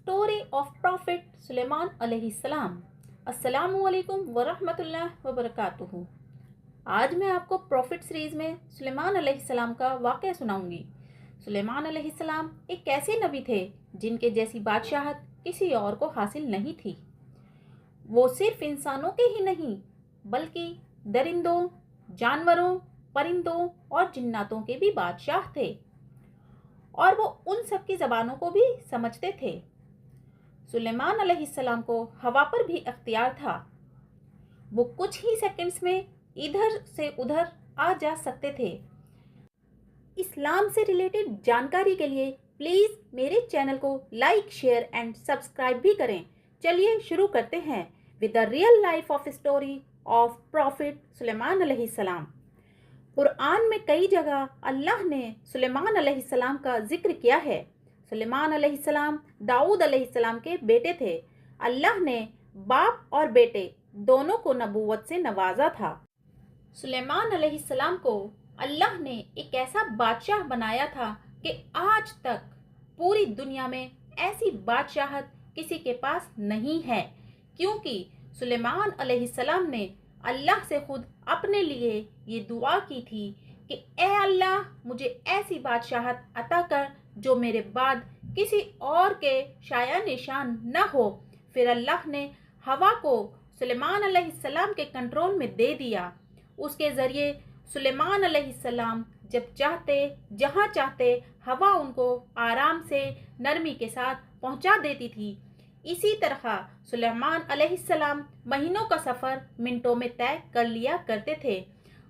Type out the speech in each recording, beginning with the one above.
Story of prophet Sulaiman अलैहिस्सलाम। अस्सलामु अलैकुम वरहमतुल्लाह वबरकातुहू। आज मैं आपको प्रॉफिट सीरीज़ में सुलेमान अलैहिस्सलाम का वाक़या सुनाऊंगी। सुलेमान अलैहिस्सलाम एक ऐसे नबी थे जिनके जैसी बादशाहत किसी और को हासिल नहीं थी। वो सिर्फ इंसानों के ही नहीं बल्कि दरिंदों, जानवरों, परिंदों और जिन्नातों के भी बादशाह थे, और वो उन सब की ज़बानों को भी समझते थे। सुलेमान अलैहिस्सलाम को हवा पर भी अख्तियार था। वो कुछ ही सेकंड्स में इधर से उधर आ जा सकते थे। इस्लाम से रिलेटेड जानकारी के लिए प्लीज़ मेरे चैनल को लाइक, शेयर एंड सब्सक्राइब भी करें। चलिए शुरू करते हैं with the real life of story of prophet Sulaiman अलैहिस्सलाम। कुरान में कई जगह अल्लाह ने सुलेमान अलैहिस्सलाम का जिक्र किया है। सुलेमान अलैहिस्सलाम दाऊद अलैहिस्सलाम के बेटे थे। अल्लाह ने बाप और बेटे दोनों को नबूवत से नवाजा था। सुलेमान अलैहिस्सलाम को अल्लाह ने एक ऐसा बादशाह बनाया था कि आज तक पूरी दुनिया में ऐसी बादशाहत किसी के पास नहीं है, क्योंकि सुलेमान अलैहिस्सलाम ने अल्लाह से खुद अपने लिए ये दुआ की थी कि ए अल्लाह, मुझे ऐसी बादशाहत अता कर जो मेरे बाद किसी और के शाया निशान न हो। फिर अल्लाह ने हवा को सुलेमान अलैहिस्सलाम के कंट्रोल में दे दिया। उसके ज़रिए सुलेमान अलैहिस्सलाम जब चाहते, जहाँ चाहते, हवा उनको आराम से नरमी के साथ पहुँचा देती थी। इसी तरह सुलेमान अलैहिस्सलाम महीनों का सफ़र मिनटों में तय कर लिया करते थे।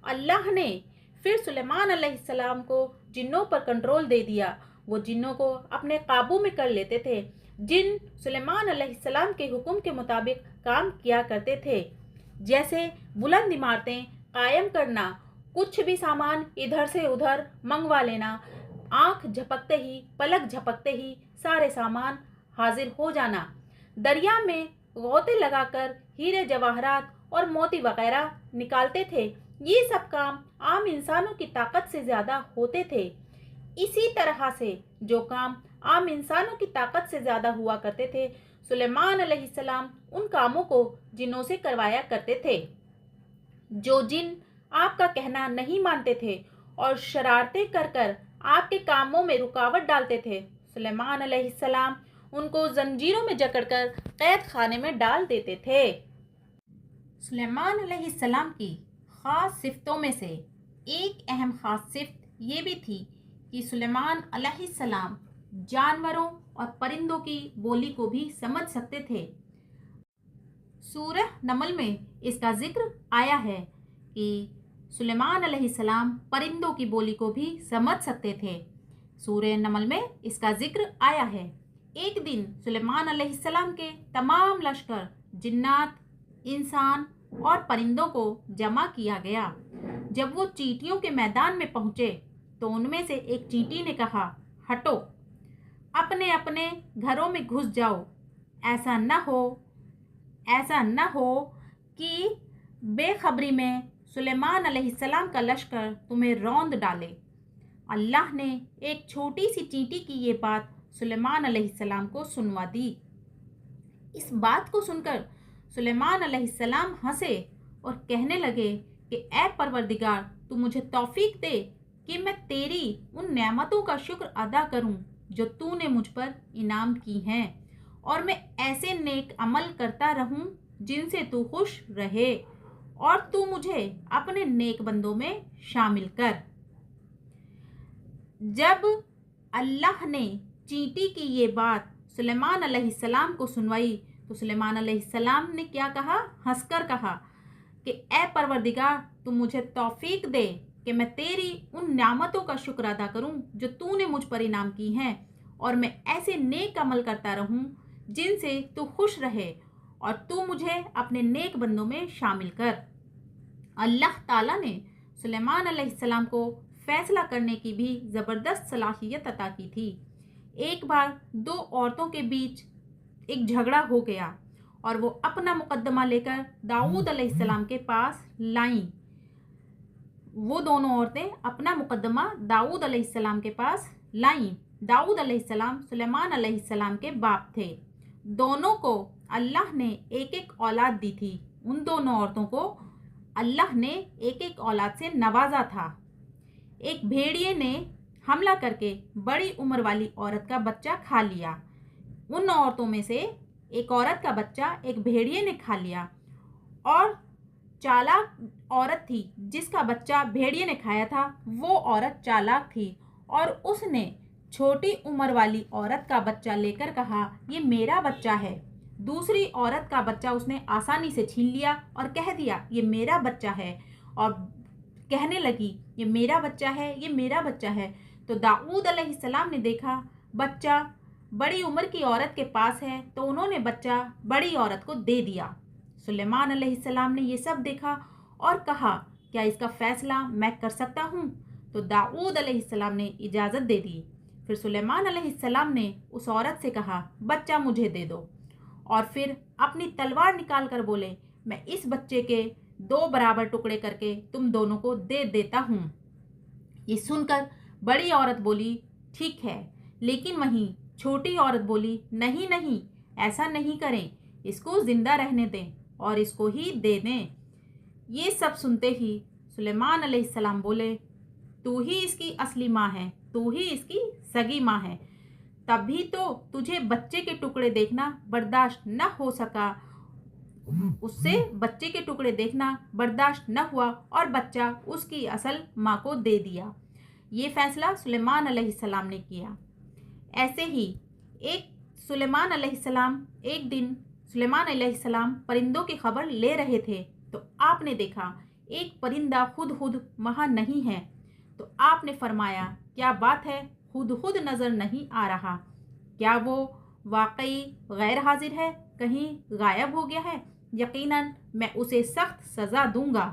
अल्लाह ने फिर सुलेमान अलैहिस्सलाम को जिन्नों पर कंट्रोल दे दिया। वो जिन्नों को अपने काबू में कर लेते थे। जिन सुलेमान अलैहिस्सलाम के हुक्म के मुताबिक काम किया करते थे, जैसे बुलंद इमारतें कायम करना, कुछ भी सामान इधर से उधर मंगवा लेना, आंख झपकते ही, पलक झपकते ही सारे सामान हाजिर हो जाना, दरिया में गोते लगाकर हीरे जवाहरात और मोती वगैरह निकालते थे। ये सब काम आम इंसानों की ताकत से ज़्यादा होते थे। इसी तरह से जो काम आम इंसानों की ताकत से ज़्यादा हुआ करते थे, सुलेमान अलैहिस्सलाम उन कामों को जिन्नों से करवाया करते थे। जो जिन आपका कहना नहीं मानते थे और शरारतें कर कर आपके कामों में रुकावट डालते थे, सुलेमान अलैहिस्सलाम उनको जंजीरों में जकड़कर कैद खाने में डाल देते थे। सुलेमान अलैहिस्सलाम की ख़ास सिफ़तों में से एक अहम ख़ास सिफ़त ये भी थी कि सुलेमान अलैहिस्सलाम जानवरों और परिंदों की बोली को भी समझ सकते थे। सूरह नमल में इसका जिक्र आया है कि सुलेमान अलैहिस्सलाम परिंदों की बोली को भी समझ सकते थे। सूरह नमल में इसका जिक्र आया है। एक दिन सुलेमान अलैहिस्सलाम के तमाम लश्कर जिन्नात, इंसान और परिंदों को जमा किया गया। जब वो चींटियों के मैदान में पहुँचे तो उनमें से एक चींटी ने कहा, हटो, अपने अपने घरों में घुस जाओ। ऐसा न हो कि बेखबरी में सुलेमान अलैहिस्सलाम का लश्कर तुम्हें रौंद डाले। अल्लाह ने एक छोटी सी चींटी की ये बात सुलेमान अलैहिस्सलाम को सुनवा दी। इस बात को सुनकर सुलेमान अलैहिस्सलाम हंसे और कहने लगे कि ऐ परवरदिगार, तू मुझे तौफीक दे कि मैं तेरी उन नेमतों का शुक्र अदा करूं जो तूने मुझ पर इनाम की हैं, और मैं ऐसे नेक अमल करता रहूं जिनसे तू खुश रहे, और तू मुझे अपने नेक बंदों में शामिल कर। जब अल्लाह ने चींटी की ये बात सुलेमान अलैहिस्सलाम को सुनवाई तो सुलेमान अलैहिस्सलाम ने क्या कहा? हंसकर कहा कि ए परवरदिगार, तू मुझे तौफीक दे कि मैं तेरी उन नेमतों का शुक्र अदा करूं जो तूने मुझ पर इनाम की हैं, और मैं ऐसे नेक अमल करता रहूं जिनसे तू खुश रहे, और तू मुझे अपने नेक बंदों में शामिल कर। अल्लाह ताला ने सुलेमान अलैहिस्सलाम को फैसला करने की भी ज़बरदस्त सलाहियत अता की थी। एक बार दो औरतों के बीच एक झगड़ा हो गया और वो अपना मुकदमा लेकर दाऊद अलैहिस्सलाम के पास लाईं। वो दोनों औरतें अपना मुकदमा दाऊद अलैहिस्सलाम के पास लाईं। दाऊद अलैहिस्सलाम सुलेमान अलैहिस्सलाम के बाप थे। दोनों को अल्लाह ने एक एक औलाद दी थी। उन दोनों औरतों को अल्लाह ने एक एक औलाद से नवाजा था। एक भेड़िए ने हमला करके बड़ी उम्र वाली औरत का बच्चा खा लिया। उन औरतों में से एक औरत का बच्चा एक भेड़िए ने खा लिया और चालाक औरत थी जिसका बच्चा भेड़िए ने खाया था, वो औरत चालाक थी और उसने छोटी उम्र वाली औरत का बच्चा लेकर कहा, ये मेरा बच्चा है। दूसरी औरत का बच्चा उसने आसानी से छीन लिया और कह दिया, ये मेरा बच्चा है, और कहने लगी, ये मेरा बच्चा है, ये मेरा बच्चा है। तो दाऊद अलैहिस्सलाम ने देखा बच्चा बड़ी उम्र की औरत के पास है, तो उन्होंने बच्चा बड़ी औरत को दे दिया। सुलेमान अलैहिस्सलाम ने ये सब देखा और कहा, क्या इसका फैसला मैं कर सकता हूँ? तो दाऊद अलैहिस्सलाम ने इजाज़त दे दी। फिर सुलेमान अलैहिस्सलाम ने उस औरत से कहा, बच्चा मुझे दे दो, और फिर अपनी तलवार निकाल कर बोले, मैं इस बच्चे के 2 बराबर टुकड़े करके तुम दोनों को दे देता हूँ। ये सुनकर बड़ी औरत बोली, ठीक है, लेकिन वहीं छोटी औरत बोली, नहीं नहीं, ऐसा नहीं करें, इसको जिंदा रहने दें और इसको ही दे दें। ये सब सुनते ही सुलेमान अलैहिस्सलाम बोले, तू ही इसकी असली माँ है, तू ही इसकी सगी माँ है, तभी तो तुझे बच्चे के टुकड़े देखना बर्दाश्त न हो सका, उससे बच्चे के टुकड़े देखना बर्दाश्त न हुआ और बच्चा उसकी असल माँ को दे दिया। ये फैसला सुलेमान अलैहिस्सलाम ने किया। ऐसे ही एक दिन सुलेमान अलैहिस्सलाम परिंदों की खबर ले रहे थे, तो आपने देखा एक परिंदा हुदहुद वहाँ नहीं है। तो आपने फरमाया, क्या बात है, हुदहुद नज़र नहीं आ रहा, क्या वो वाकई गैर हाजिर है, कहीं गायब हो गया है? यकीनन मैं उसे सख्त सज़ा दूंगा।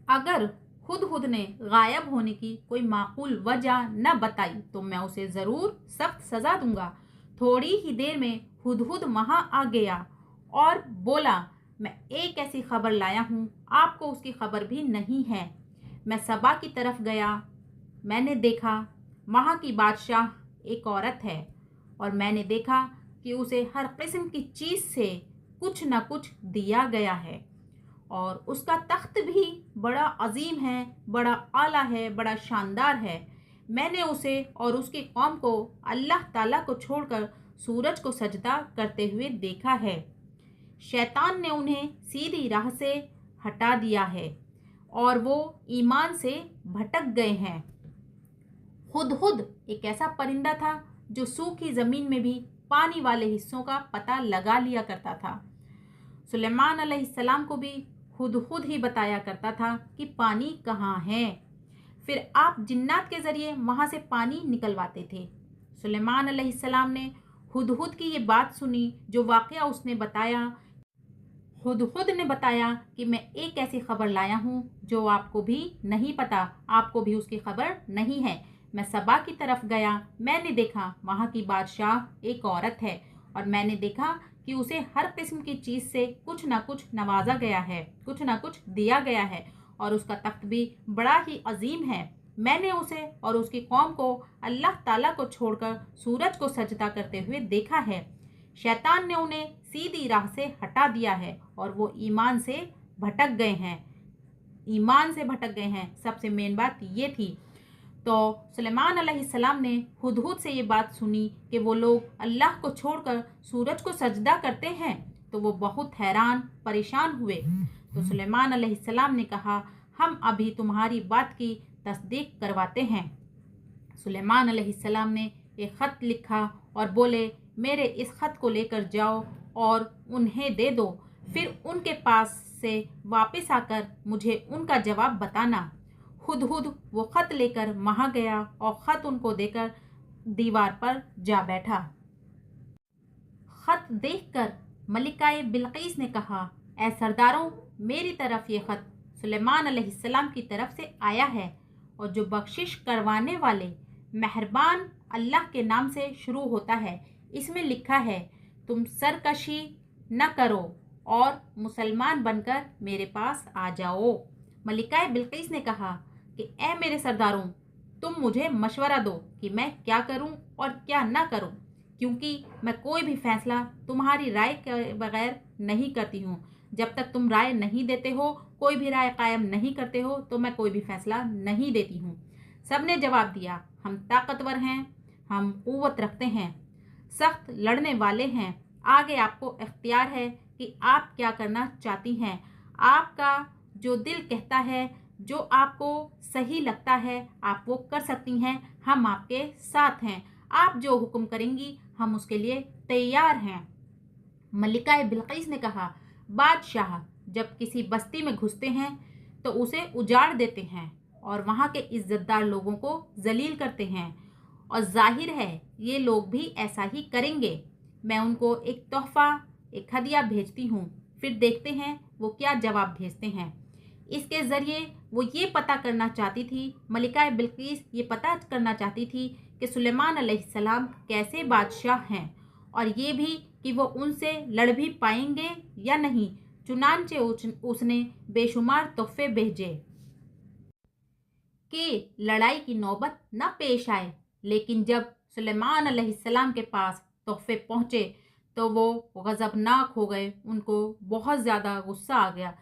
अगर हुदहुद ने गायब होने की कोई माकूल वजह न बताई तो मैं उसे ज़रूर सख्त सज़ा दूंगा। थोड़ी ही देर में हुदहुद वहाँ आ गया और बोला, मैं एक ऐसी खबर लाया हूँ, आपको उसकी खबर भी नहीं है। मैं सबा की तरफ गया, मैंने देखा वहाँ की बादशाह एक औरत है और मैंने देखा कि उसे हर किस्म की चीज़ से कुछ न कुछ दिया गया है और उसका तख्त भी बड़ा अजीम है, बड़ा आला है, बड़ा शानदार है। मैंने उसे और उसकी कौम को अल्लाह ताला को छोड़कर सूरज को सजदा करते हुए देखा है। शैतान ने उन्हें सीधी राह से हटा दिया है और वो ईमान से भटक गए हैं। हुदहुद एक ऐसा परिंदा था जो सूखी ज़मीन में भी पानी वाले हिस्सों का पता लगा लिया करता था। सुलेमान अलैहिस्सलाम को भी हुदहुद ही बताया करता था कि पानी कहाँ है। फिर आप जिन्नात के ज़रिए वहाँ से पानी निकलवाते थे। सुलेमान अलैहिस्सलाम ने हुदहुद की ये बात सुनी जो वाक़या उसने बताया। हुदहुद ने बताया कि मैं एक ऐसी खबर लाया हूँ जो आपको भी नहीं पता, आपको भी उसकी खबर नहीं है। मैं सबा की तरफ गया, मैंने देखा वहाँ की बादशाह एक औरत है और मैंने देखा कि उसे हर किस्म की चीज़ से कुछ ना कुछ नवाजा गया है, कुछ ना कुछ दिया गया है और उसका तख्त भी बड़ा ही अजीम है। मैंने उसे और उसकी कौम को अल्लाह ताला को छोड़कर सूरज को सजदा करते हुए देखा है। शैतान ने उन्हें सीधी राह से हटा दिया है और वो ईमान से भटक गए हैं, ईमान से भटक गए हैं। सबसे मेन बात ये थी। तो सुलेमान अलैहिस्सलाम ने हुदहुद से ये बात सुनी कि वो लोग अल्लाह को छोड़कर सूरज को सजदा करते हैं, तो वो बहुत हैरान परेशान हुए। तो सुलेमान अलैहिस्सलाम ने कहा, हम अभी तुम्हारी बात की तस्दीक करवाते हैं। सुलेमान अलैहिस्सलाम ने एक ख़त लिखा और बोले, मेरे इस ख़त को लेकर जाओ और उन्हें दे दो, फिर उनके पास से वापस आकर मुझे उनका जवाब बताना। हुदहुद वो ख़त लेकर वहाँ गया और ख़त उनको देकर दीवार पर जा बैठा। ख़त देखकर मलिकाए बिल्कीस ने कहा, ऐ सरदारों, मेरी तरफ ये ख़त सुलेमान अलैहिस्सलाम की तरफ से आया है और जो बख्शिश करवाने वाले मेहरबान अल्लाह के नाम से शुरू होता है। इसमें लिखा है, तुम सरकशी न करो और मुसलमान बनकर मेरे पास आ जाओ। मलिकाए बिल्कीस ने कहा कि ए मेरे सरदारों, तुम मुझे मशवरा दो कि मैं क्या करूं और क्या ना करूं, क्योंकि मैं कोई भी फैसला तुम्हारी राय के बगैर नहीं करती हूँ। जब तक तुम राय नहीं देते हो, कोई भी राय कायम नहीं करते हो, तो मैं कोई भी फैसला नहीं देती हूँ। सबने जवाब दिया, हम ताकतवर हैं, हम क़ुव्वत रखते हैं, सख्त लड़ने वाले हैं। आगे आपको इख्तियार है कि आप क्या करना चाहती हैं। आपका जो दिल कहता है, जो आपको सही लगता है, आप वो कर सकती हैं। हम आपके साथ हैं। आप जो हुक्म करेंगी, हम उसके लिए तैयार हैं। मलिका बिल्किस ने कहा, बादशाह जब किसी बस्ती में घुसते हैं तो उसे उजाड़ देते हैं और वहाँ के इज्जतदार लोगों को जलील करते हैं, और जाहिर है ये लोग भी ऐसा ही करेंगे। मैं उनको एक तोहफा, एक हदिया भेजती हूँ, फिर देखते हैं वो क्या जवाब भेजते हैं। इसके ज़रिए वो ये पता करना चाहती थी, मलिका बिल्किस ये पता करना चाहती थी कि सुलेमान अलैहिस्सलाम कैसे बादशाह हैं, और ये भी कि वो उनसे लड़ भी पाएंगे या नहीं। चुनांचे उसने बेशुमार तोहफे भेजे कि लड़ाई की नौबत न पेश आए। लेकिन जब सुलेमान अलैहिस्सलाम के पास तोहफे पहुँचे तो वो गज़बनाक हो गए। उनको बहुत ज़्यादा गुस्सा आ गया।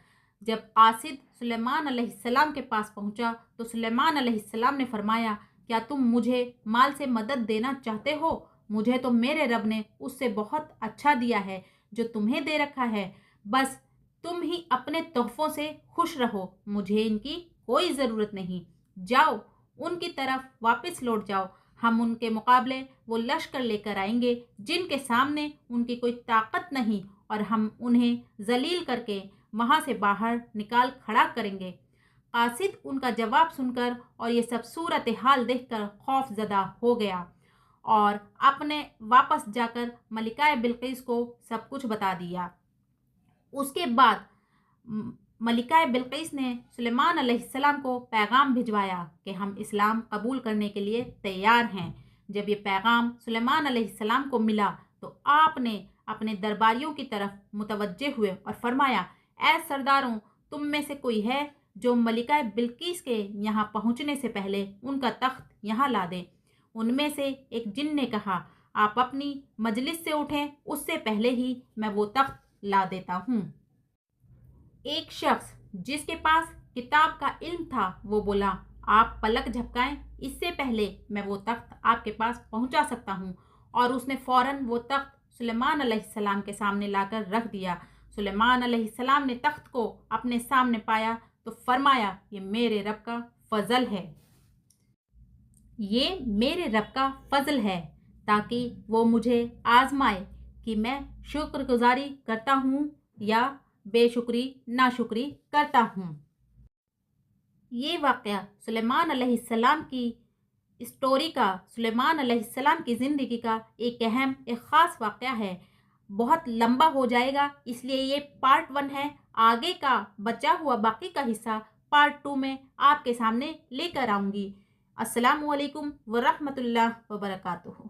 जब कासिद सुलेमान अलैहिस्सलाम के पास पहुंचा तो सुलेमान अलैहिस्सलाम ने फरमाया, क्या तुम मुझे माल से मदद देना चाहते हो? मुझे तो मेरे रब ने उससे बहुत अच्छा दिया है जो तुम्हें दे रखा है। बस तुम ही अपने तोहफों से खुश रहो, मुझे इनकी कोई ज़रूरत नहीं। जाओ, उनकी तरफ वापस लौट जाओ। हम उनके मुकाबले वो लश्कर लेकर आएंगे जिनके सामने उनकी कोई ताकत नहीं, और हम उन्हें जलील करके वहाँ से बाहर निकाल खड़ा करेंगे। कासिद उनका जवाब सुनकर और ये सब सूरत हाल देखकर खौफजदा हो गया और अपने वापस जाकर मलिका बिल्किस को सब कुछ बता दिया। उसके बाद मलिका बिल्किस ने सुलेमान अलैहिस्सलाम को पैगाम भिजवाया कि हम इस्लाम कबूल करने के लिए तैयार हैं। जब ये पैगाम सुलेमान अलैहिस्सलाम को मिला तो आपने अपने दरबारियों की तरफ मुतवज्जे हुए और फरमाया, ऐ सरदारों, तुम में से कोई है जो मलिका बिल्किस के यहाँ पहुँचने से पहले उनका तख्त यहाँ ला दे। उनमें से एक जिन ने कहा, आप अपनी मजलिस से उठें, उससे पहले ही मैं वो तख्त ला देता हूँ। एक शख्स जिसके पास किताब का इल्म था वो बोला, आप पलक झपकाएं, इससे पहले मैं वो तख्त आपके पास पहुंचा सकता हूं। और उसने फौरन वो तख्त सुलेमान अलैहिस्सलाम के सामने लाकर रख दिया। सुलेमान अलैहिस्सलाम ने तख्त को अपने सामने पाया तो फरमाया, ये मेरे रब का फजल है, ये मेरे रब का फजल है, ताकि वो मुझे आजमाए कि मैं शुक्रगुजारी करता हूँ या बेशुक्री नाशुक्री करता हूँ। ये वाक़या सुलेमान अलैहिस्सलाम की स्टोरी का, सुलेमान अलैहिस्सलाम की ज़िंदगी का एक अहम, एक ख़ास वाक़या है। बहुत लंबा हो जाएगा, इसलिए ये पार्ट 1 है। आगे का बचा हुआ बाकी का हिस्सा पार्ट 2 में आपके सामने लेकर आऊँगी। अस्सलामु अलैकुम व रहमतुल्लाह व बरकातुहू।